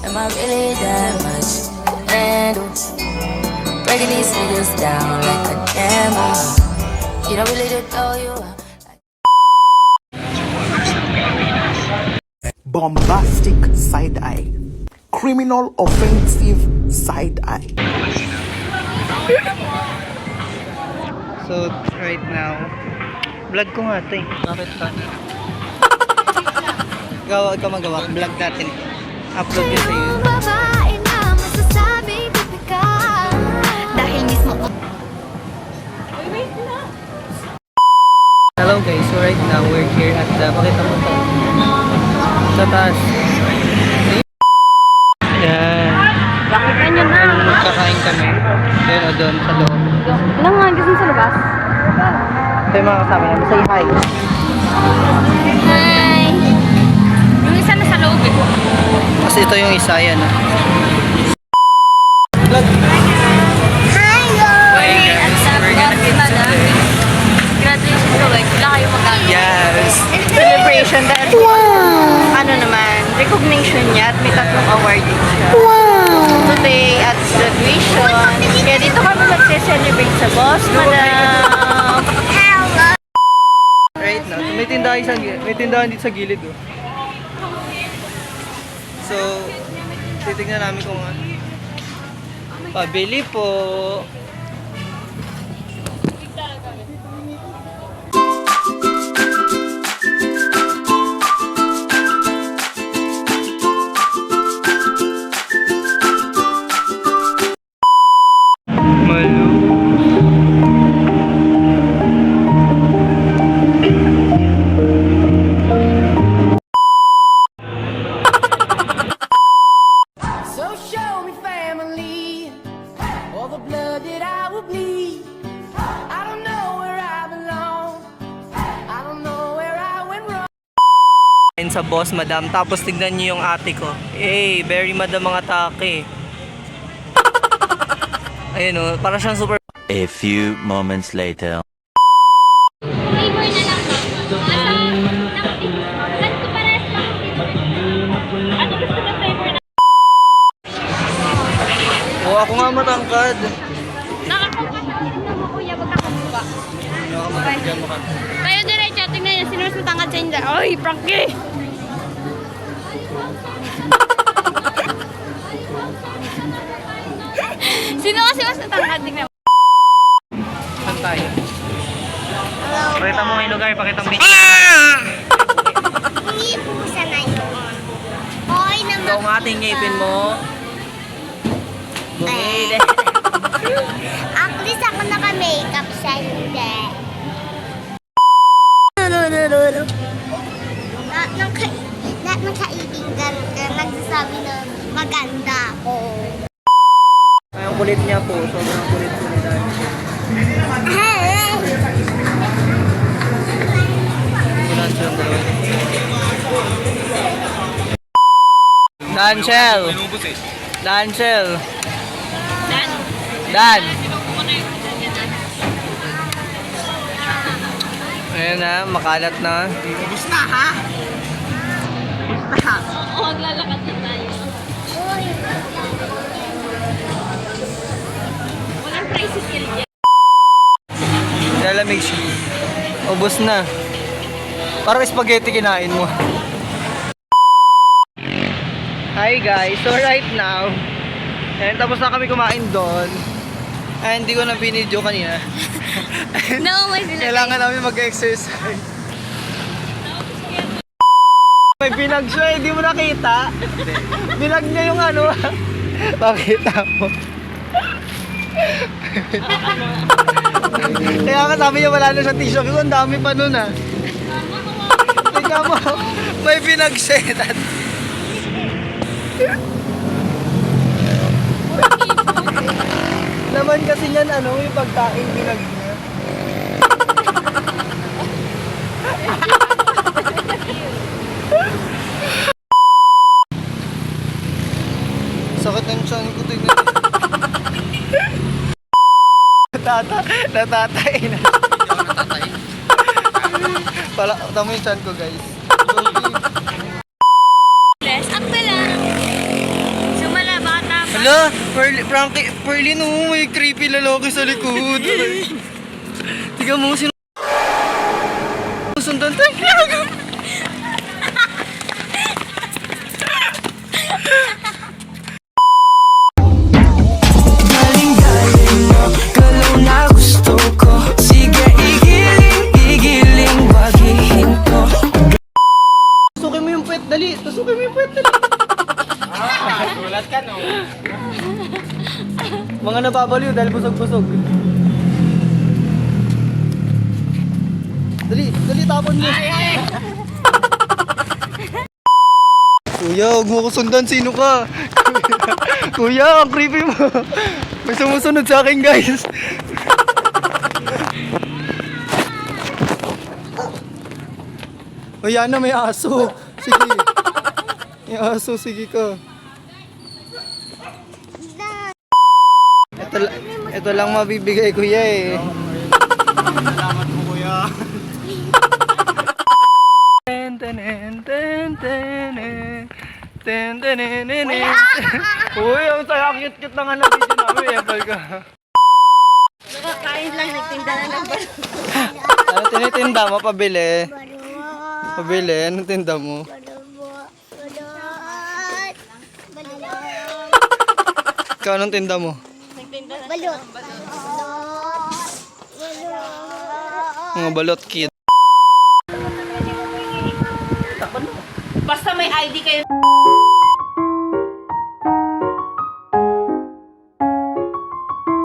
Am I really that much to handle? Breaking these niggas down like a camel. You don't really know you are. Bombastic side eye. Criminal offensive side eye. So, right now, vlog ko nga ito eh. Bakit ka? Ikaw magawa, vlog natin. Upload yun sa iyo. Babae na masasabing tipikal dahil mismo. Hello guys, so right now we're here at pakita mo ito. Sa taas. Yan. Nakita nyo na. Magkakain kami. Then o doon sa loob. Ilang nga gusto sa labas? Ito yung mga kasama namin. Say hi. Hi! Yung isa na sa loob eh. Kasi ito yung isa yan. Vlog. Hi guys! We're gonna get Graduation ko guys. Wala kayo magagawa. Yes. Celebration dahil ano naman, recognition niya at may tatlong award din siya. Today at graduation. Kaya dito kami magse-celebrate sa boss, madam. Right now, may tindahan dito sa gilid oh. So, titignan namin kung pabili po. So show me family, all the blood that I will bleed. I don't know where I belong. I don't know where I went wrong. Sa boss, madam. Tapos tignan niyo yung ate ko. Eh, very madam mga atake. Ayun oh, para siyang super. A few moments later. Flavor na lang. Ano ko parehas lang? Ano gusto na flavor na? Oh, ako nga matangkad. Tignan mo kuya, magkakabuka. Nakamatangkad mo ka. Tayo diretso, tingnan niyo, sino mas matangkad sa inyo? Ay, Frankie! Sino kasi mas matangkad? Tingnan mo. Saan tayo? Pakita mo yung lugar, pakita mo. Hindi po sana yun. Okay naman. Ikaw ang ating ngipin mo. Bumili. At least ako naka-makeup siya, hindi. Lahat ng kaibigan ka nagsasabi na maganda ako. Ay, ang kulit niya po. Sobrang kulit po ni Dan. Kulan silang dalawa. Danshell! Danshell! Dan! Ayan na, makalat na. Ubus na ha? Oo, maglalakad na tayo. Walang tricycle dyan. Lalamig siya. Ubus na. Parang spaghetti kinain mo. Hi guys, so right now, and tapos na kami kumain doon. And hindi ko na binidyo kanina. No, may sila. Kailangan namin mag-exercise. May binag siya, hindi mo nakita. Binag niya yung ano. Pakita mo. Kaya nga sabi niya wala na siyang tissue. Kasi ang dami pa nun ah. Tingnan mo, may binag siya. Naman kasi niyan ano, yung pagkain binag niya. Sakit ng tiyan ko, tignan. Natatay na. Pala, tama yung tiyan ko guys. Dress up ka lang. Hala, Perlin, oh, may creepy lalaki sa likod. Tiga mo, sino sundan tayo? Galing-galing mo, galaw na gusto ko. Sige, igiling, wag hihinto. Tusukin mo yung puwet, dali. Tusukin mo yung puwet, dali. Tulat ka, no? Mga nababaliw dahil busog-busog. Dali, tapon mo. Kuya, huwag mo ko sundan. Sino ka? Kuya, ang creepy mo. May sumusunod sa akin, guys. O yan na, may aso. Sige. May aso, sige ka. Ito lang mabibigay, kuya eh. Salamat mo, kuya. Uy, ang saya, cute-cute na nga na video namin. Epal ka. Nakakain lang, nagtinda na ng balot. Ano tinitinda mo? Pabili. Pabili? Anong tinda mo? Ikaw, anong tinda mo? Nagtinda na Balot. Mga balot kid. Basta may ID kayo.